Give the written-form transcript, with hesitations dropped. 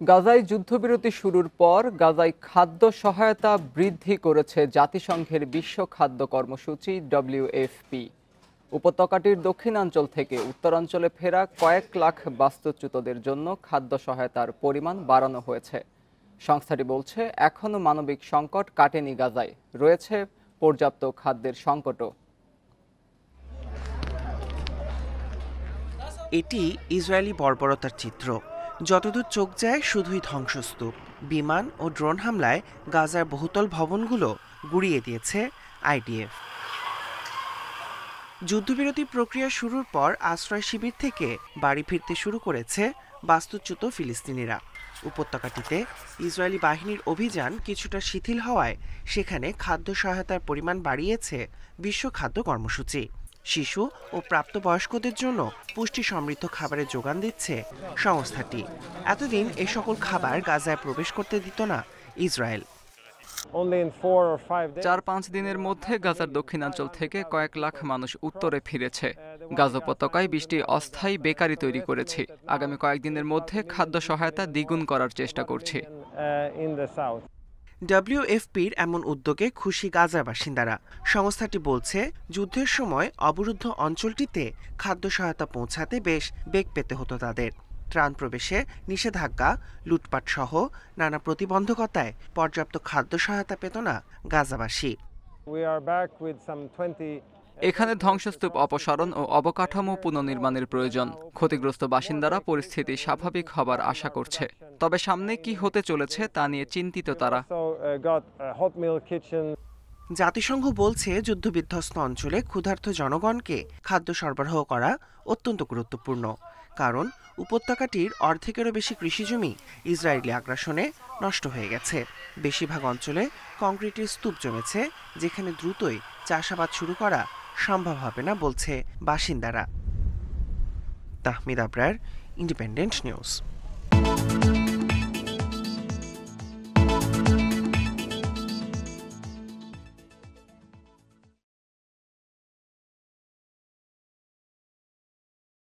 গাজায় যুদ্ধবিরতি শুরুর পর গাজায় খাদ্য সহায়তা বৃদ্ধি করেছে জাতিসংঘের বিশ্ব খাদ্য কর্মসূচি ডব্লিউএফপি। উপত্যকাটির দক্ষিণাঞ্চল থেকে উত্তরাঞ্চলে ফেরা কয়েক লাখ বাস্তুচ্যুতদের জন্য খাদ্য সহায়তার পরিমাণ বাড়ানো হয়েছে। সংস্থাটি বলছে, এখনও মানবিক সংকট কাটেনি গাজায়, রয়েছে পর্যাপ্ত খাদ্যের সংকটও। এটি ইসরায়েলি বর্বরতার চিত্র। যতদূর চোখ যায় শুধুই ধ্বংসস্তূপ। বিমান ও ড্রোন হামলায় গাজার বহুতল ভবনগুলো গুঁড়িয়ে দিয়েছে আইডিএফ। যুদ্ধবিরতি প্রক্রিয়া শুরুর পর আশ্রয় শিবির থেকে বাড়ি ফিরতে শুরু করেছে বাস্তুচ্যুত ফিলিস্তিনিরা। উপত্যকাটিতে ইসরায়েলি বাহিনীর অভিযান কিছুটা শিথিল হওয়ায় সেখানে খাদ্য সহায়তার পরিমাণ বাড়িয়েছে বিশ্ব খাদ্য কর্মসূচি। শিশু ও প্রাপ্তবয়স্কদের জন্য পুষ্টি সমৃদ্ধ খাবারের যোগান দিচ্ছে সংস্থাটি। এতদিন এ সকল খাবার গাজায় প্রবেশ করতে দিত না ইসরায়েল। 4-5 দিনের মধ্যে গাজার দক্ষিণাঞ্চল থেকে কয়েক লাখ মানুষ উত্তরে ফিরেছে। গাজা উপত্যকায় বৃষ্টি অস্থায়ী বেকারি তৈরি করেছে। আগামী কয়েকদিনের মধ্যে খাদ্য সহায়তা দ্বিগুণ করার চেষ্টা করছে। ডব্লিউএফপির এমন উদ্যোগে খুশি গাজার বাসিন্দারা। সংস্থাটি বলছে, যুদ্ধের সময় অবরুদ্ধ অঞ্চলটিতে খাদ্য সহায়তা পৌঁছাতে বেশ বেগ পেতে হতো তাদের। ত্রাণ প্রবেশে নিষেধাজ্ঞা, লুটপাট সহ নানা প্রতিবন্ধকতায় পর্যাপ্ত খাদ্য সহায়তা পেত না গাজাবাসী। এখানে ধ্বংসস্তূপ অপসারণ ও অবকাঠামো পুনর্নির্মাণের প্রয়োজন। ক্ষতিগ্রস্ত বাসিন্দারা পরিস্থিতি স্বাভাবিক হবার আশা করছে, তবে সামনে কি হতে চলেছে তা নিয়ে চিন্তিত তারা। জাতিসংঘ বলছে, যুদ্ধবিধ্বস্ত অঞ্চলে ক্ষুধার্ত জনগণকে খাদ্য সরবরাহ করা অত্যন্ত গুরুত্বপূর্ণ, কারণ উপত্যকাটির অর্ধেকেরও বেশি কৃষিজমি ইসরায়েলি আগ্রাসনে নষ্ট হয়ে গেছে। বেশিরভাগ অঞ্চলে কংক্রিটের স্তূপ জমেছে, যেখানে দ্রুতই চাষাবাদ শুরু করা সম্ভব হবে না বলছে বাসিন্দারা। Tahmid Abrar, independent news.